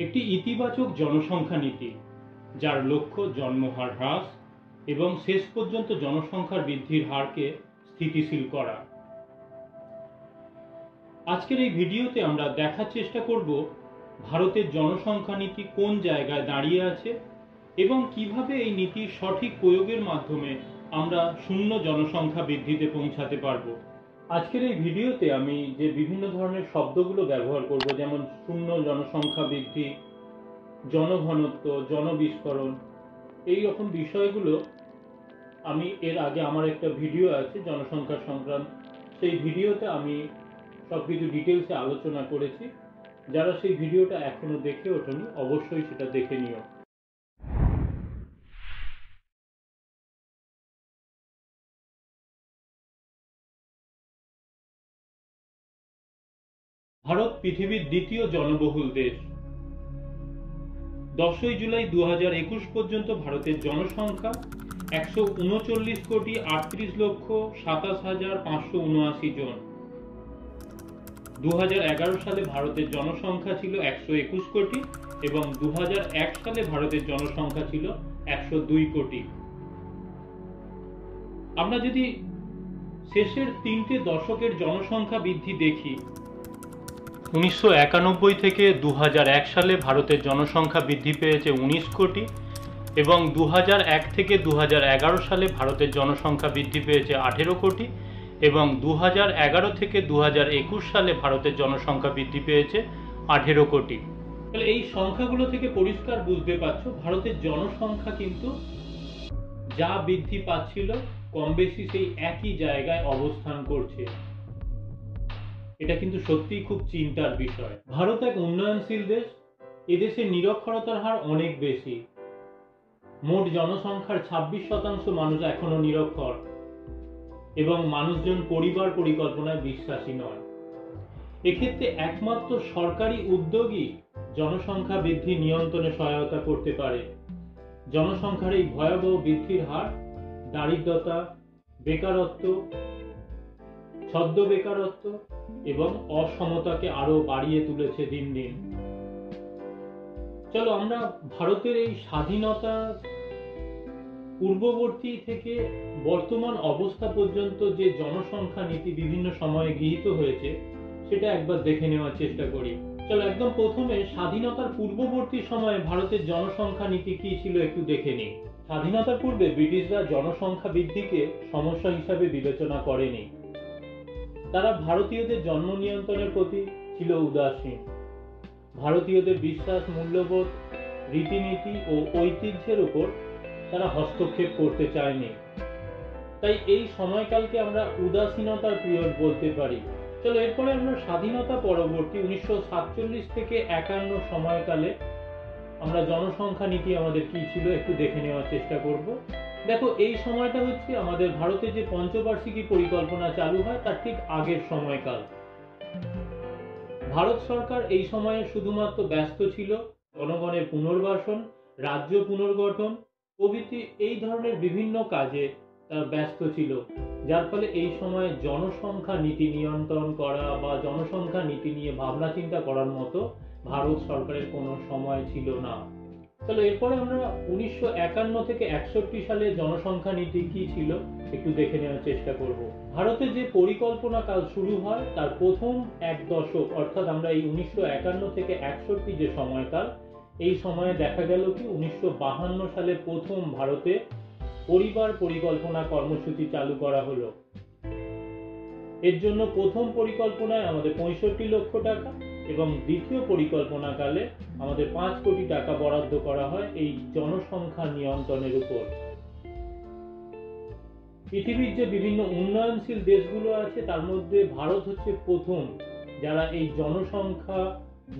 একটি ইতিবাচক জনসংখ্যা নীতি, যার লক্ষ্য জন্মহার হ্রাস এবং শেষ পর্যন্ত জনসংখ্যার বৃদ্ধির হারকে স্থিতিশীল করা। আজকের এই ভিডিওতে আমরা দেখার চেষ্টা করব ভারতের জনসংখ্যা নীতি কোন জায়গায় দাঁড়িয়ে আছে এবং কিভাবে এই নীতির সঠিক প্রয়োগের মাধ্যমে আমরা শূন্য জনসংখ্যা বৃদ্ধিতে পৌঁছাতে পারব। আজকের এই ভিডিওতে আমি যে বিভিন্ন ধরনের শব্দগুলো ব্যবহার করব, যেমন শূন্য জনসংখ্যা বৃদ্ধি, জনঘনত্ব, জনবিস্ফোরণ, এই রকম বিষয়গুলো আমি এর আগে আমার একটা ভিডিও আছে জনসংখ্যা সংক্রান্ত, সেই ভিডিওতে আমি সবকিছু ডিটেলসে আলোচনা করেছি। যারা সেই ভিডিওটা এখনো দেখে ওঠেনি অবশ্যই সেটা দেখে নিও। ভারত পৃথিবীর দ্বিতীয় জনবহুল দেশ। 10ই জুলাই 2021 পর্যন্ত ভারতের জনসংখ্যা 139,38,27,579 জন। 2011 সালে ভারতের জনসংখ্যা ছিল 121 কোটি এবং 2001 সালে ভারতের জনসংখ্যা ছিল 102 কোটি। আমরা যদি শেষের 3টে দশকের জনসংখ্যা বৃদ্ধি দেখি, 1991 থেকে 2001 সালে ভারতের জনসংখ্যা বৃদ্ধি পেয়েছে 19 কোটি এবং 2001 থেকে 2011 সালে ভারতের জনসংখ্যা বৃদ্ধি পেয়েছে 18 কোটি এবং 2011 থেকে 2021 সালে ভারতের জনসংখ্যা বৃদ্ধি পেয়েছে 18 কোটি। তাহলে এই সংখ্যাগুলো থেকে পরিষ্কার বুঝতে পারছো ভারতের জনসংখ্যা কিন্তু যা বৃদ্ধি পাচ্ছিল কম বেশি সেই একই জায়গায় অবস্থান করছে। এটা কিন্তু সত্যিই খুব চিন্তার বিষয়। ভারত এক উন্নয়নশীল দেশ, এদেশে নিরক্ষরতার হার অনেক বেশি। মোট জনসংখ্যার 26% মানুষ এখনো নিরক্ষর এবং মানুষজন পরিবার পরিকল্পনায় বিশ্বাসী নয়। এক্ষেত্রে একমাত্র সরকারি উদ্যোগই জনসংখ্যা বৃদ্ধি নিয়ন্ত্রণে সহায়তা করতে পারে। জনসংখ্যার এই ভয়াবহ বৃদ্ধির হার দারিদ্রতা, বেকারত্ব, ছদ্ম বেকারত্ব এবং অসমতাকে আরো বাড়িয়ে তুলেছে দিন দিন। চলো আমরা ভারতের এই স্বাধীনতা পূর্ববর্তী থেকে বর্তমান অবস্থা পর্যন্ত যে জনসংখ্যা নীতি বিভিন্ন সময়ে গৃহীত হয়েছে সেটা একবার দেখে নেওয়ার চেষ্টা করি। চলো একদম প্রথমে স্বাধীনতার পূর্ববর্তী সময়ে ভারতের জনসংখ্যা নীতি কি ছিল একটু দেখে নিই। স্বাধীনতার পূর্বে ব্রিটিশরা জনসংখ্যা বৃদ্ধিকে সমস্যা হিসাবে বিবেচনা করেনি। তারা ভারতীয়দের জন্ম নিয়ন্ত্রণের প্রতি ছিল উদাসীন। ভারতীয়দের বিশ্বাস, মূল্যবোধ, রীতিনীতি ও ঐতিহ্যের উপর তারা হস্তক্ষেপ করতে চায়নি। তাই এই সময়কালকে আমরা উদাসীনতার পিরিয়ড বলতে পারি। চলো এরপরে আমরা স্বাধীনতা পরবর্তী 1947 থেকে 51 সময়কালে আমরা জনসংখ্যা নীতি আমাদের কি ছিল একটু দেখে নেওয়ার চেষ্টা করব। দেখো এই সময়টা হচ্ছে আমাদের ভারতে যে পঞ্চবার্ষিকী পরিকল্পনা চালু হয় তার ঠিক আগের সময়কাল। ভারত সরকার এই সময়ে শুধুমাত্র ব্যস্ত ছিল জনগণের পুনর্বাসন, রাজ্য পুনর্গঠন প্রভৃতি এই ধরনের বিভিন্ন কাজে তারা ব্যস্ত ছিল, যার ফলে এই সময়ে জনসংখ্যা নীতি নিয়ন্ত্রণ করা বা জনসংখ্যা নীতি নিয়ে ভাবনা চিন্তা করার মতো ভারত সরকারের কোনো সময় ছিল না। চলো এরপরে আমরা 1951 থেকে 61 সালে জনসংখ্যা নীতি কি ছিল একটু দেখে নেওয়ার চেষ্টা করব। ভারতে যে পরিকল্পনা কাল শুরু হয় তার প্রথম এক দশক, অর্থাৎ আমরা এই 1951 থেকে 61 যে সময়কাল, এই সময়ে দেখা গেল কি 1952 সালে প্রথম ভারতে পরিবার পরিকল্পনা কর্মসূচি চালু করা হলো। এর জন্য প্রথম পরিকল্পনায় আমাদের 65 লক্ষ টাকা এবং দ্বিতীয় পরিকল্পনা কালে আমাদের 5 কোটি টাকা বরাদ্দ করা হয় এই জনসংখ্যা নিয়ন্ত্রণের উপর। পৃথিবীর যে বিভিন্ন উন্নয়নশীল দেশগুলো আছে তার মধ্যে ভারত হচ্ছে প্রথম যারা এই জনসংখ্যা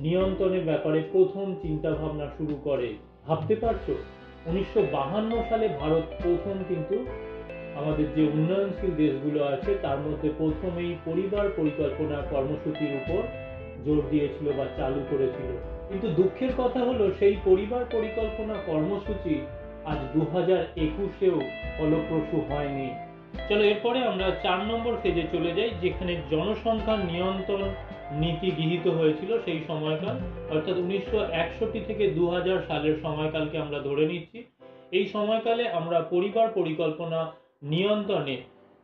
নিয়ন্ত্রণের ব্যাপারে প্রথম চিন্তা ভাবনা শুরু করে। ভাবতে পারছো 1952 সালে ভারত প্রথম কিন্তু আমাদের যে উন্নয়নশীল দেশগুলো আছে তার মধ্যে প্রথম এই পরিবার পরিকল্পনা কর্মসূচির উপর জোর দিয়েছিল বা চালু করেছিল। কিন্তু দুঃখের কথা হলো সেই পরিবার পরিকল্পনা কর্মসূচি আজ 2021-এও ফলপ্রসূ হয়নি। চলো এরপরে আমরা 4 নম্বর ফেজে চলে যাই, যেখানে জনসংখ্যা নিয়ন্ত্রণ নীতি গৃহীত হয়েছিল সেই সময়কাল, অর্থাৎ 1961 থেকে 2000 সালের সময়কালকে আমরা ধরে নিচ্ছি। এই সময়কালে আমরা পরিবার পরিকল্পনা নিয়ন্ত্রণে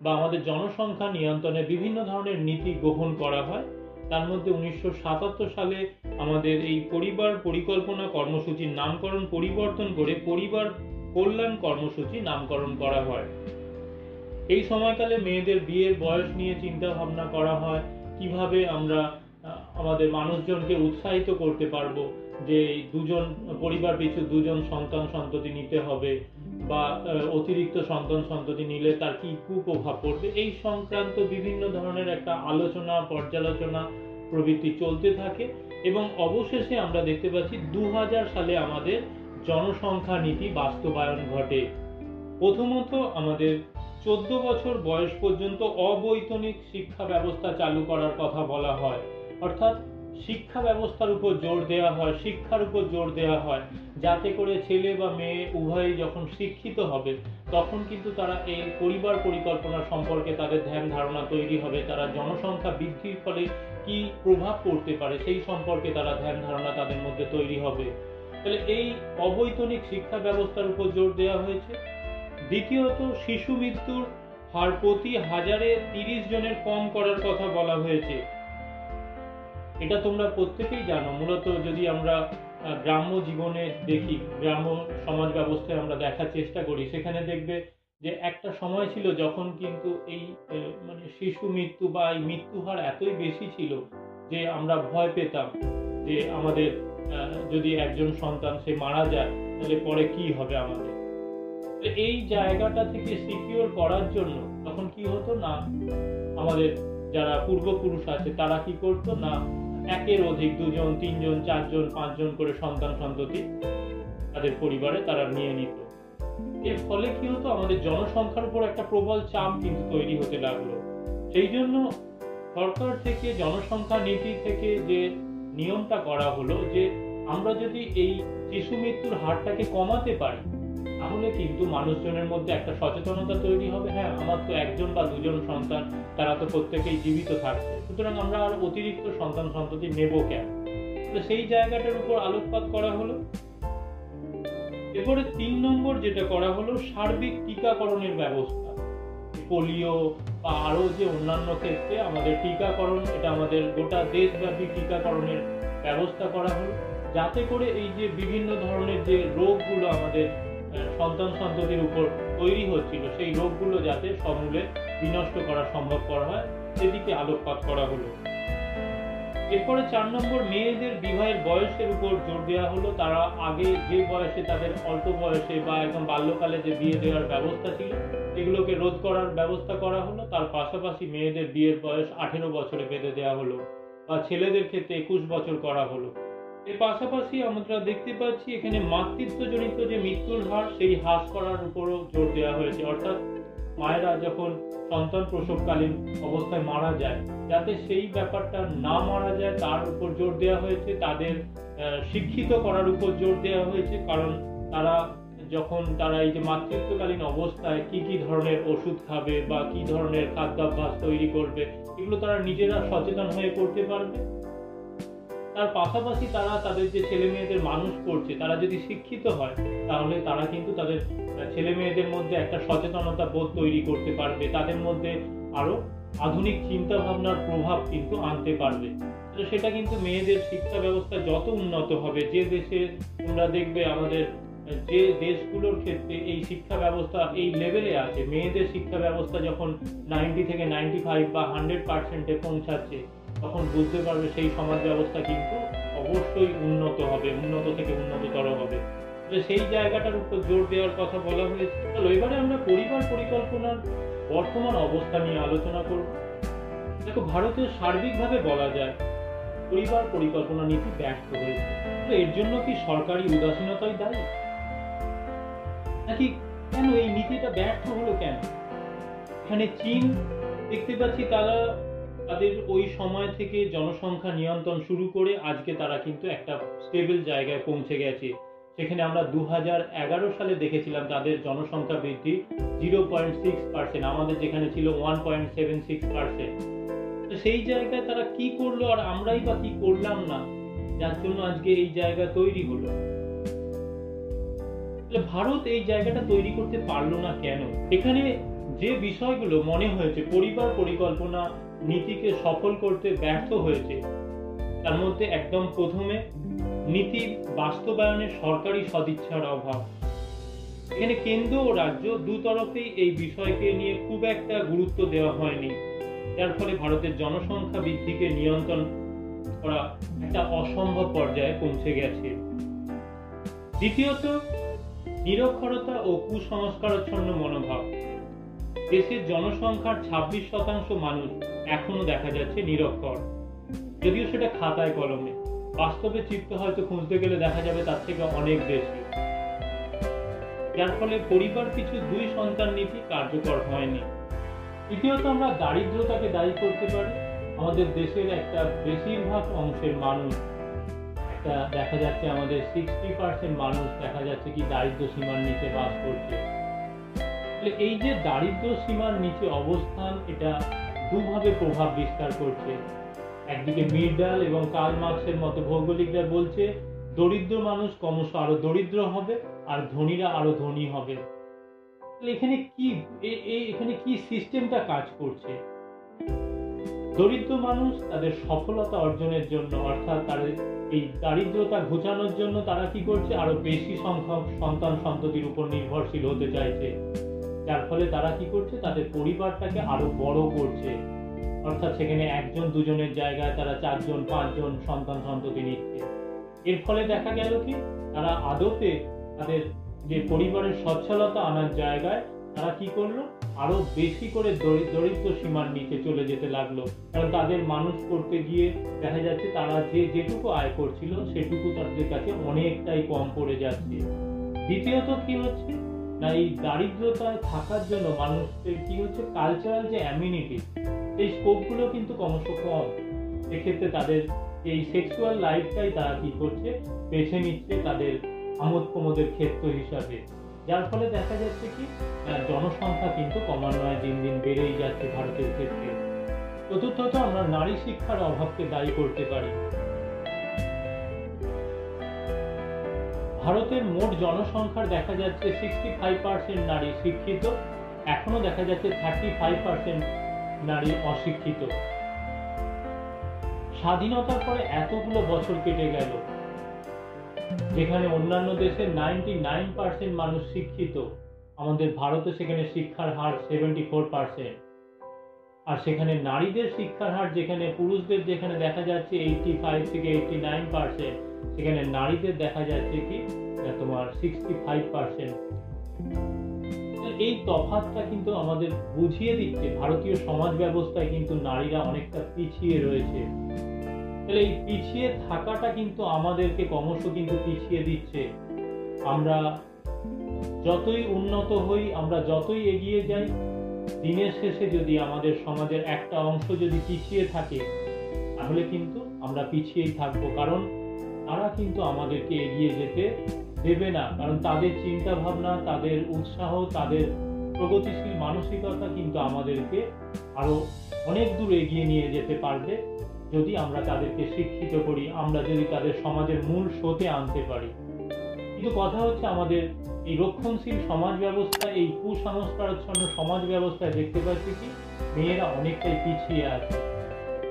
বা আমাদের জনসংখ্যা নিয়ন্ত্রণে বিভিন্ন ধরনের নীতি গ্রহণ করা হয়। তার মধ্যে 1977 সালে আমাদের এই পরিবার পরিকল্পনা কর্মসূচির নামকরণ পরিবর্তন করে পরিবার কল্যাণ কর্মসূচি নামকরণ করা হয়। এই সময়কালে মেয়েদের বিয়ের বয়স নিয়ে চিন্তা ভাবনা করা হয়, কিভাবে আমরা আমাদের মানুষজনকে উৎসাহিত করতে পারবো যে দুজন পরিবার পিছু দুজন সন্তান সন্ততি নিতে হবে, বা অতিরিক্ত সন্তান সন্ততি নিলে তার কি কুপ্রভাব পড়বে, এই সংক্রান্ত বিভিন্ন ধরনের একটা আলোচনা পর্যালোচনা প্রভৃতি চলতে থাকে। এবং অবশেষে আমরা দেখতে পাচ্ছি 2000 সালে আমাদের জনসংখ্যা নীতি বাস্তবায়ন ঘটে। প্রথমত আমাদের 14 বছর বয়স পর্যন্ত অবৈতনিক শিক্ষা ব্যবস্থা চালু করার কথা বলা হয়, অর্থাৎ শিক্ষা ব্যবস্থার উপর জোর দেওয়া হয়, শিক্ষার উপর জোর দেওয়া হয়, যাতে করে ছেলে বা মেয়ে উভয়ই যখন শিক্ষিত হবে তখন কিন্তু তারা এই পরিবার পরিকল্পনা সম্পর্কে তাদের ধ্যান ধারণা তৈরি হবে, তারা জনসংখ্যা বৃদ্ধির ফলে কি প্রভাব পড়তে পারে সেই সম্পর্কে তারা ধ্যান ধারণা তাদের মধ্যে তৈরি হবে। তাহলে এই অবৈতনিক শিক্ষা ব্যবস্থার উপর জোর দেওয়া হয়েছে। দ্বিতীয়ত শিশু মৃত্যুর হার প্রতি 1000-এ 30 জনের কম করার কথা বলা হয়েছে। এটা তোমরা প্রত্যেকেই জানো। মূলত যদি আমরা গ্রাম্য জীবনে দেখি, গ্রাম্য সমাজ ব্যবস্থায় আমরা দেখার চেষ্টা করি, সেখানে দেখবে যে একটা সময় ছিল যখন কিন্তু এই মানে শিশু মৃত্যু বা এই মৃত্যু হার এতই বেশি ছিল যে আমরা ভয় পেতাম যে আমাদের যদি একজন সন্তান সে মারা যায় তাহলে পরে কি হবে আমাদের। এই জায়গাটা থেকে সিকিউর করার জন্য তখন কি হতো না, আমাদের যারা পূর্বপুরুষ আছে তারা কি করতো না, একের অধিক 2 জন 3 জন 4 জন 5 জন করে সন্তান সন্ততি তাদের পরিবারে তারা নিয়ে নিত। এর ফলে কি হতো, আমাদের জনসংখ্যার উপর একটা প্রবল চাপ কিন্তু তৈরি হতে লাগলো। সেই জন্য সরকার থেকে জনসংখ্যা নীতি থেকে যে নিয়মটা করা হলো যে আমরা যদি এই শিশু মৃত্যুর হারটাকে কমাতে পারি তাহলে কিন্তু মানুষজনের মধ্যে একটা সচেতনতা তৈরি হবে, হ্যাঁ আমার তো 1 জন বা 2 জন সন্তান, তারা তো প্রত্যেকেই জীবিত থাকছে, সুতরাং আমরা আর অতিরিক্ত সন্তান সন্ততি নেব কেন। তো সেই জায়গাটার উপর আলোকপাত করা হলো। এরপরে 3 নম্বর যেটা করা হলো সার্বিক টিকাকরণের ব্যবস্থা। পোলিও বা আরো যে অন্যান্য ক্ষেত্রে আমাদের টিকাকরণ, এটা আমাদের গোটা দেশব্যাপী টিকাকরণের ব্যবস্থা করা হলো, যাতে করে এই যে বিভিন্ন ধরনের যে রোগগুলো আমাদের সন্তান সন্ততির উপর তৈরি হচ্ছিল সেই রোগগুলো যাতে সমূলে বিনষ্ট করা সম্ভব করা হয় সেদিকে আলোকপাত করা হলো। এরপরে 4 নম্বর মেয়েদের বিবাহের বয়সের উপর জোর দেওয়া হলো। তারা আগে যে বয়সে তাদের অল্প বয়সে বা একদম বাল্যকালে যে বিয়ে দেওয়ার ব্যবস্থা ছিল এগুলোকে রোধ করার ব্যবস্থা করা হলো। তার পাশাপাশি মেয়েদের বিয়ের বয়স 18 বছরে বেঁধে দেওয়া হলো, বা ছেলেদের ক্ষেত্রে 21 বছর করা হলো। এর পাশাপাশি আমরা দেখতে পাচ্ছি এখানে মাতৃত্বজনিত যে মৃত্যুর হার সেই হ্রাস করার উপরও জোর দেওয়া হয়েছে, অর্থাৎ মায়েরা যখন সন্তান প্রসবকালীন অবস্থায় মারা যায় যাতে সেই ব্যাপারটা না মারা যায় তার উপর জোর দেওয়া হয়েছে। তাদের শিক্ষিত করার উপর জোর দেওয়া হয়েছে, কারণ তারা যখন তারা এই যে মাতৃত্বকালীন অবস্থায় কি কি ধরনের ওষুধ খাবে বা কি ধরনের খাদ্যাভ্যাস তৈরি করবে এগুলো তারা নিজেরা সচেতন হয়ে করতে পারবে। তার পাশাপাশি তারা তাদের যে ছেলে মেয়েদের মানুষ করছে তারা যদি শিক্ষিত হয় তাহলে তারা কিন্তু তাদের ছেলে মেয়েদের মধ্যে একটা সচেতনতা বোধ তৈরি করতে পারবে, তাদের মধ্যে আরো আধুনিক চিন্তা ভাবনার প্রভাব কিন্তু আনতে পারবে। তো সেটা কিন্তু মেয়েদের শিক্ষা ব্যবস্থা যত উন্নত হবে, যে দেশে তোমরা দেখবে আমাদের যে দেশগুলোর ক্ষেত্রে এই শিক্ষা ব্যবস্থা এই লেভেলে আছে, মেয়েদের শিক্ষা ব্যবস্থা যখন 90 থেকে 95 বা 100%-এ পৌঁছাচ্ছে তখন বুঝতে পারবে সেই সমাজ ব্যবস্থা কিন্তু অবশ্যই উন্নত হবে, উন্নত থেকে উন্নততর হবে। সেই জায়গাটার উপর জোর দেওয়ার কথা বলা হয়েছে। চলো এবারে আমরা পরিবার পরিকল্পনার বর্তমান অবস্থা নিয়ে আলোচনা করব। দেখো, ভারতের সার্বিকভাবে বলা যায় পরিবার পরিকল্পনা নীতি ব্যর্থ হয়েছে। এর জন্য কি সরকারি উদাসীনতাই দায়ী, নাকি কেন এই নীতিটা ব্যর্থ হলো কেন? এখানে চীন দেখতে পাচ্ছি তারা তাদের ওই সময় থেকে জনসংখ্যা নিয়ন্ত্রণ শুরু করে আজকে তারা কিন্তু একটা স্টেবল জায়গায় পৌঁছে গেছে। সেখানে আমরা 2011 সালে দেখেছিলাম তাদের জনসংখ্যা বৃদ্ধি 0.6%, আমাদের যেখানে ছিল 1.76%। তো সেই জায়গায় তারা কি করলো আর আমরাই বা কি করলাম না, যার জন্য আজকে এই জায়গা তৈরি হলো। ভারত এই জায়গাটা তৈরি করতে পারলো না কেন? এখানে যে বিষয়গুলো মনে হয়েছে পরিবার পরিকল্পনা নীতিকে সফল করতে ব্যর্থ হয়েছে, তার মধ্যে একদম প্রথমে নীতি বাস্তবায়নের সরকারি সদিচ্ছার অভাব। এখানে কেন্দ্র ও রাজ্য দুতরফেই এই বিষয়কে নিয়ে খুব একটা গুরুত্ব দেওয়া হয়নি, যার ফলে ভারতের জনসংখ্যা বৃদ্ধিকে নিয়ন্ত্রণ করা একটা অসম্ভব পর্যায়ে পৌঁছে গেছে। দ্বিতীয়ত, নিরক্ষরতা ও কুসংস্কারাচ্ছন্ন মনোভাব। দেশের জনসংখ্যার 26% মানুষ এখনো দেখা যাচ্ছে নিরক্ষর, যদিও সেটা খাতায় কলমে। বাস্তবে চিত্র হয়তো খুঁজতে গেলে দেখা যাবে তার থেকে অনেক বেশি, যার ফলে পরিবার পিছু 2 সন্তান নীতি কার্যকর হয়নি। তৃতীয়ত, আমরা দারিদ্রতাকে দায়ী করতে পারি। আমাদের দেশের একটা বেশিরভাগ অংশের মানুষ, একটা দেখা যাচ্ছে আমাদের 60% মানুষ দেখা যাচ্ছে কি দারিদ্র সীমার নিচে বাস করছে। এই যে দারিদ্র সীমার নিচে অবস্থান, এটা দুভাবে প্রভাব বিস্তার করছে। একদিকে মিডাল এবং কার্ল মার্কসের মতো ভৌগোলিকরা বলছে দরিদ্র মানুষ ক্রমশ আরো দরিদ্র হবে আর ধনীরা আরো ধনী হবে। এখানে কি সিস্টেমটা কাজ করছে? দরিদ্র মানুষ তাদের সফলতা অর্জনের জন্য, অর্থাৎ তাদের এই দারিদ্রতা ঘোচানোর জন্য তারা কি করছে? আরো বেশি সংখ্যক সন্তান সন্ততির উপর নির্ভরশীল হতে চাইছে, যার ফলে তারা কি করছে? তাদের পরিবারটাকে আরো বড় করছে, অর্থাৎ সেখানে 1-2 জায়গায় তারা 4-5 সন্তান সন্ততি নিচ্ছে। এর ফলে দেখা গেল কি তারা আদতে তাদের যে পরিবারের সচ্ছলতা আনার জায়গায় তারা কি করলো? আরো বেশি করে দরিদ্র সীমার নিচে চলে যেতে লাগলো, কারণ তাদের মানুষ করতে গিয়ে দেখা যাচ্ছে তারা যেটুকু আয় করছিল সেটুকু তাদের কাছে অনেকটাই কম পড়ে যাচ্ছে। দ্বিতীয়ত কি হচ্ছে না, এই দারিদ্রতায় থাকার জন্য মানুষের কি হচ্ছে? কালচারাল যে অ্যামিনিটি, এই স্কোপগুলো কিন্তু ক্রমশ কম। এক্ষেত্রে তাদের এই সেক্সুয়াল লাইফটাই তারা কি করছে? বেছে নিচ্ছে তাদের আমোদ প্রমোদের ক্ষেত্র হিসাবে, যার ফলে দেখা যাচ্ছে কি জনসংখ্যা কিন্তু ক্রমান্বয়ে দিন দিন বেড়েই যাচ্ছে ভারতের ক্ষেত্রে। চতুর্থত, আমরা নারী শিক্ষার অভাবকে দায়ী করতে পারি। ভারতের মোট জনসংখ্যার দেখা যাচ্ছে 65% নারী শিক্ষিত, এখনো দেখা যাচ্ছে 35% নারী অশিক্ষিত। স্বাধীনতার পরে এতগুলো বছর কেটে গেল, যেখানে অন্যান্য দেশে 99% মানুষ শিক্ষিত, আমাদের ভারতে সেখানে শিক্ষার হার 74%। আর সেখানে নারীদের শিক্ষার হার, যেখানে পুরুষদের যেখানে দেখা যাচ্ছে 85 থেকে 89%, সেখানে নারীদের দেখা যাচ্ছে কি তোমার 65%। এই তফাৎটা কিন্তু আমাদের বুঝিয়ে দিচ্ছে ভারতীয় সমাজ ব্যবস্থায় কিন্তু নারীরা অনেকটা পিছিয়ে রয়েছে। তাহলে এই পিছিয়ে থাকাটা কিন্তু আমাদেরকে ক্রমশ কিন্তু পিছিয়ে দিচ্ছে। আমরা যতই উন্নত হই, আমরা যতই এগিয়ে যাই, দিনের শেষে যদি আমাদের সমাজের একটা অংশ যদি পিছিয়ে থাকে, তাহলে কিন্তু আমরা পিছিয়েই থাকবো, কারণ তারা কিন্তু আমাদেরকে এগিয়ে যেতে দেবে না। কারণ তাদের চিন্তা ভাবনা, তাদের উৎসাহ, তাদের প্রগতিশীল মানসিকতা কিন্তু আমাদেরকে আরো অনেক দূর এগিয়ে নিয়ে যেতে পারবে, যদি আমরা তাদেরকে শিক্ষিত করি, আমরা যদি তাদের সমাজের মূল স্রোতে আনতে পারি। কিন্তু কথা হচ্ছে আমাদের এই রক্ষণশীল সমাজ ব্যবস্থা, এই কুসংস্কারাচ্ছন্ন সমাজ ব্যবস্থায় দেখতে পাচ্ছি কি মেয়েরা অনেকটাই পিছিয়ে আছে,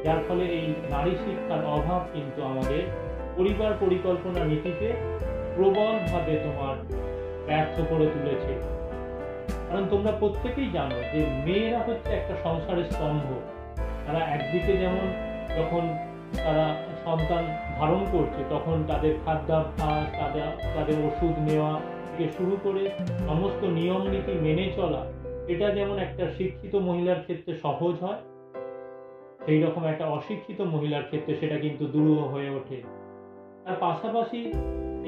যার ফলে এই নারী শিক্ষার অভাব কিন্তু আমাদের পরিবার পরিকল্পনা নীতিতে প্রবলভাবে তোমার ব্যর্থ করে তুলেছে। কারণ তোমরা প্রত্যেকেই জানো যে মেয়েরা হচ্ছে একটা সংসারের স্তম্ভ। তারা একদিকে যেমন যখন তারা সন্তান ধারণ করছে, তখন তাদের খাদ্যাভ্যাস, তাদের ওষুধ নেওয়া থেকে শুরু করে সমস্ত নিয়ম নীতি মেনে চলা, এটা যেমন একটা শিক্ষিত মহিলার ক্ষেত্রে সহজ হয়, সেই রকম একটা অশিক্ষিত মহিলার ক্ষেত্রে সেটা কিন্তু দুরূহ হয়ে ওঠে। তার পাশাপাশি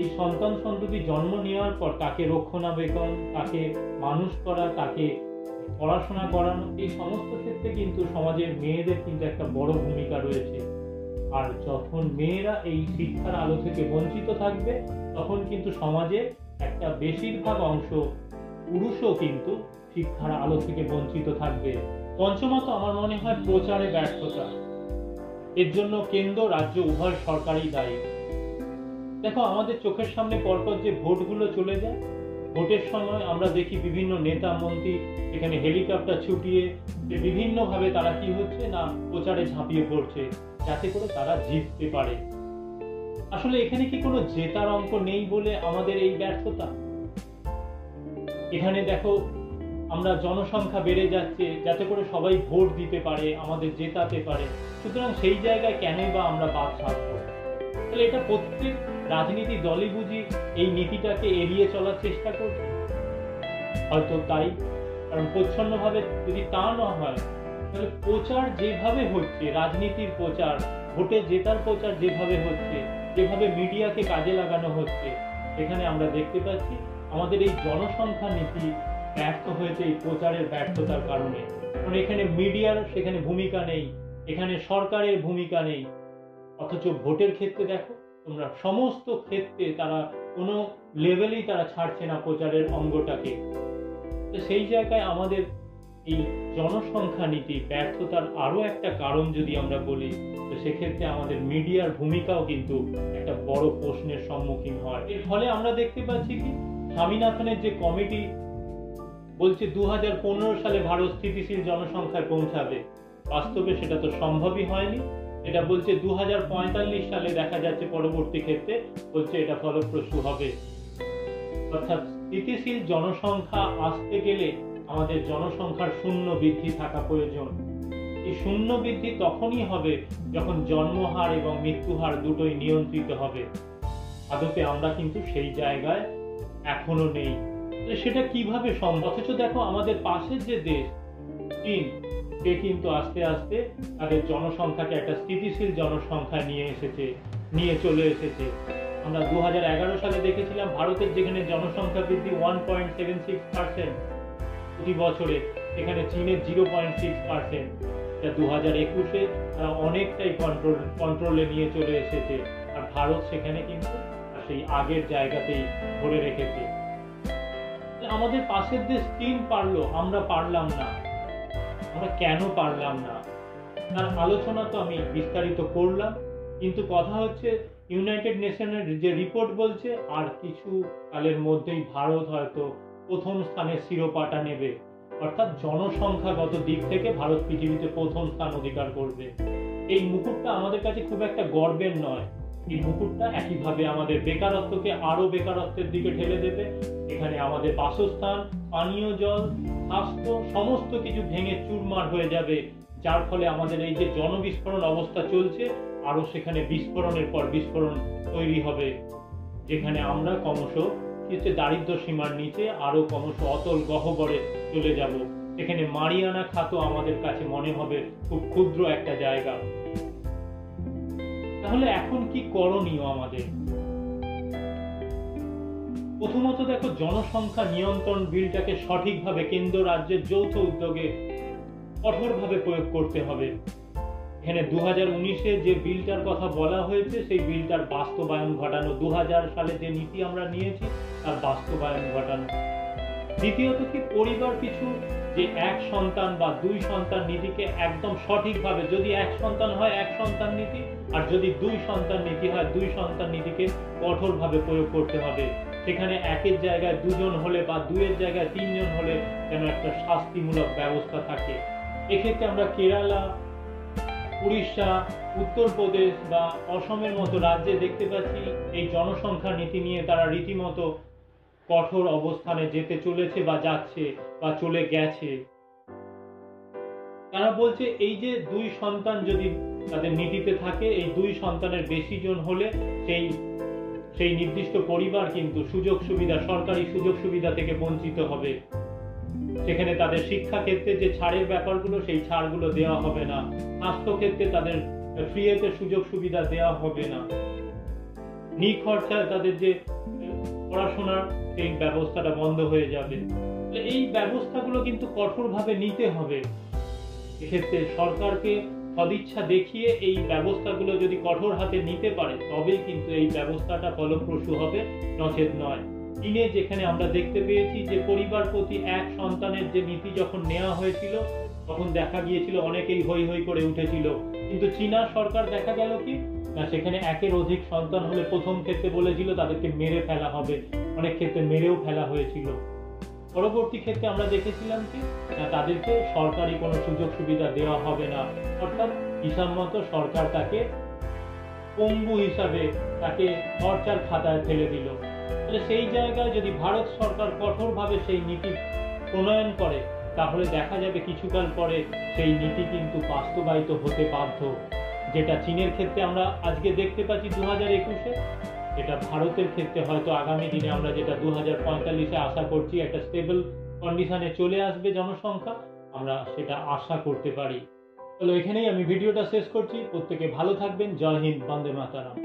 এই সন্তান সন্ততি জন্ম নেওয়ার পর তাকে রক্ষণাবেক্ষণ, তাকে মানুষ করা, তাকে পড়াশোনা করানো, এই সমস্ত ক্ষেত্রে কিন্তু সমাজের মেয়েদের কিন্তু একটা বড় ভূমিকা রয়েছে। আর যখন মেয়েরা এই শিক্ষার আলো থেকে বঞ্চিত থাকবে, তখন কিন্তু সমাজে একটা বেশিরভাগ অংশ পুরুষও কিন্তু শিক্ষার আলো থেকে বঞ্চিত থাকবে। পঞ্চমত আমার মনে হয় প্রচারে ব্যর্থতা। এর জন্য কেন্দ্র রাজ্য উভয় সরকারই দায়ী। দেখো, আমাদের চোখের সামনে পরপর যে ভোটগুলো চলে যায়, ভোটের সময় আমরা দেখি বিভিন্ন নেতা মন্ত্রী এখানে হেলিকপ্টার ছুটিয়ে বিভিন্নভাবে তারা কি হচ্ছে না প্রচারে ঝাঁপিয়ে পড়ছে, যাতে করে তারা জিততে পারে। আসলে এখানে কি কোনো জেতার অঙ্ক নেই বলে আমাদের এই ব্যর্থতা? এখানে দেখো, আমরা জনসংখ্যা বেড়ে যাচ্ছে যাতে করে সবাই ভোট দিতে পারে, আমাদের জেতাতে পারে, সুতরাং সেই জায়গায় কেনই বা আমরা বাদ সাধবো? তাহলে এটা প্রত্যেক রাজনীতি দলই বুঝি এই নীতিটাকে এড়িয়ে চলার চেষ্টা করছে, হয়তো তাই। কারণ প্রচ্ছন্নভাবে যদি তা না হয়, তাহলে প্রচার যেভাবে হচ্ছে, রাজনীতির প্রচার, ভোটে জেতার প্রচার যেভাবে হচ্ছে, যেভাবে মিডিয়াকে কাজে লাগানো হচ্ছে, এখানে আমরা দেখতে পাচ্ছি আমাদের এই জনসংখ্যা নীতি ব্যর্থ হয়েছে এই প্রচারের ব্যর্থতার কারণে। কারণ এখানে মিডিয়ার সেখানে ভূমিকা নেই, এখানে সরকারের ভূমিকা নেই। অথচ ভোটের ক্ষেত্রে দেখো তোমরা, সমস্ত ক্ষেত্রে তারা কোনো লেভেলেই তারা ছাড়ছে না প্রচারের অঙ্গটাকে। তো সেই জায়গায় আমাদের এই জনসংখ্যা নীতি ব্যর্থতার আরো একটা কারণ যদি আমরা বলি, তো সেক্ষেত্রে আমাদের মিডিয়ার ভূমিকাও কিন্তু একটা বড় প্রশ্নের সম্মুখীন হয়। এর ফলে আমরা দেখতে পাচ্ছি কি, স্বামীনাথনের যে কমিটি বলছে 2015 সালে ভারত স্থিতিশীল জনসংখ্যায় পৌঁছাবে, বাস্তবে সেটা তো সম্ভবই হয়নি। এটা বলছে 2045 সালে, দেখা যাচ্ছে পরবর্তী ক্ষেত্রে বলছে এটা ফলপ্রসূ হবে। অর্থাৎ স্থিতিশীল জনসংখ্যা আসতে গেলে আমাদের জনসংখ্যার শূন্য বৃদ্ধি থাকা প্রয়োজন। এই শূন্য বৃদ্ধি তখনই হবে যখন জন্মহার এবং মৃত্যুহার দুটোই নিয়ন্ত্রিত হবে। আদতে আমরা কিন্তু সেই জায়গায় এখনো নেই। সেটা কিভাবে সম্ভব? অথচ দেখো, আমাদের পাশের যে দেশ চীন, সে কিন্তু আস্তে আস্তে তাদের জনসংখ্যাকে একটা স্থিতিশীল জনসংখ্যা নিয়ে চলে এসেছে। আমরা 2011 সালে দেখেছিলাম ভারতের যেখানে জনসংখ্যা বৃদ্ধি 1.76% প্রতি বছরে, এখানে চীনের 0.6%। 2021-এ তারা অনেকটাই কন্ট্রোলে নিয়ে চলে এসেছে, আর ভারত সেখানে কিন্তু সেই আগের জায়গাতেই ধরে রেখেছে। আমাদের পাশের দেশ চীন পারলো, আমরা পারলাম না। আমরা কেন পারলাম না তার আলোচনা তো আমি বিস্তারিত করলাম, কিন্তু কথা হচ্ছে ইউনাইটেড নেশনের যে রিপোর্ট বলছে আর কিছু কালের মধ্যেই ভারত হয়তো প্রথম স্থানের শিরোপাটা নেবে। অর্থাৎ জনসংখ্যাগত দিক থেকে ভারত পৃথিবীতে প্রথম স্থান অধিকার করবে। এই মুকুটটা আমাদের কাছে খুব একটা গর্বের নয়। এই মুকুটটা একইভাবে আমাদের বেকারত্বকে আরো বেকারত্বের দিকে ঠেলে দেবে। এখানে আমাদের বাসস্থান, পানীয় জল, স্বাস্থ্য সমস্ত কিছু ভেঙে চুরমার হয়ে যাবে, যার ফলে আমাদের এই যে জনবিস্ফোরণ অবস্থা চলছে, আরো সেখানে বিস্ফোরণের পর বিস্ফোরণ তৈরি হবে, যেখানে আমরা ক্রমশ দারিদ্র সীমার নিচে আরো ক্রমশ অতল গহ্বরে চলে যাব। সেখানে মারিয়ানা খাতও আমাদের কাছে মনে হবে খুব ক্ষুদ্র একটা জায়গা। তাহলে এখন কি করণীয় আমাদের? প্রথমত দেখো, জনসংখ্যা নিয়ন্ত্রণ বিলটাকে সঠিকভাবে কেন্দ্র রাজ্যের যৌথ উদ্যোগে কঠোরভাবে প্রয়োগ করতে হবে। এখানে 2019-এ যে বিলটার কথা বলা হয়েছে, সেই বিলটার বাস্তবায়ন ঘটানো, 2000 সালে যে নীতি আমরা নিয়েছি তার বাস্তবায়ন ঘটানো। দ্বিতীয়ত কি, পরিবার পিছু যে এক সন্তান বা দুই সন্তান নীতিকে একদম সঠিকভাবে, যদি এক সন্তান হয় এক সন্তান নীতি, আর যদি দুই সন্তান নীতি হয় দুই সন্তান নীতিকে কঠোরভাবে প্রয়োগ করতে হবে। সেখানে একের জায়গায় দুজন হলে বা দুইয়ের জায়গায় তিনজন হলে যেন একটা শাস্তিমূলক ব্যবস্থা থাকে। এক্ষেত্রে আমরা কেরালা, উড়িষ্যা, উত্তরপ্রদেশ বা অসমের মতো রাজ্যে দেখতে পাচ্ছি এই জনসংখ্যা নীতি নিয়ে তারা রীতিমতো কঠোর অবস্থানে যেতে চলেছে বা যাচ্ছে বা চলে গেছে। তারা বলছে এই যে দুই সন্তান যদি তাদের নীতিতে থাকে, এই দুই সন্তানের বেশি জন হলে সেই নির্দিষ্ট পরিবার কিন্তু সরকারি সুযোগ সুবিধা থেকে বঞ্চিত হবে। সেখানে তাদের শিক্ষা ক্ষেত্রে যে ছাড়ের ব্যাপারগুলো, সেই ছাড়গুলো দেওয়া হবে না। স্বাস্থ্য ক্ষেত্রে তাদের ফ্রিতে সুযোগ সুবিধা দেওয়া হবে না। নিখরচায় তাদের যে পড়াশোনার সেই ব্যবস্থাটা বন্ধ হয়ে যাবে। এই ব্যবস্থাগুলো কিন্তু কঠোরভাবে নিতে হবে। এক্ষেত্রে সরকারকে সদিচ্ছা দেখিয়ে এই ব্যবস্থাগুলো যদি কঠোর হাতে নিতে পারে, তবেই কিন্তু এই ব্যবস্থাটা ফলপ্রসূ হবে, নচেত নয়। চীনে যেখানে আমরা দেখতে পেয়েছি যে পরিবার প্রতি এক সন্তানের যে নীতি যখন নেওয়া হয়েছিল, তখন দেখা গিয়েছিল অনেকেই হই হই করে উঠেছিল, কিন্তু চীনা সরকার দেখা গেল কি না, সেখানে একের অধিক সন্তান হলে প্রথম ক্ষেত্রে বলেছিল তাদেরকে মেরে ফেলা হবে, অনেক ক্ষেত্রে মেরেও ফেলা হয়েছিল। পরবর্তী ক্ষেত্রে আমরা দেখেছিলাম কি না, তাদেরকে সরকারি কোনো সুযোগ সুবিধা দেওয়া হবে না, অর্থাৎ হিসাব মতো সরকার তাকে পঙ্গু হিসাবে তাকে খরচার খাতায় ফেলে দিল। তাহলে সেই জায়গায় যদি ভারত সরকার কঠোরভাবে সেই নীতি প্রণয়ন করে, তাহলে দেখা যাবে কিছুকাল পরে সেই নীতি কিন্তু বাস্তবায়িত হতে বাধ্য। যেটা চীনের ক্ষেত্রে আমরা আজকে দেখতে পাচ্ছি 2021-এ, এটা ভারতের ক্ষেত্রে হয়তো আগামী দিনে আমরা যেটা 2045-এ আশা করছি একটা স্টেবল কন্ডিশনে চলে আসবে জনসংখ্যা, আমরা সেটা আশা করতে পারি। তাহলে এখানেই আমি ভিডিওটা শেষ করছি। প্রত্যেকে ভালো থাকবেন। জয় হিন্দ, বন্দে মাতরম।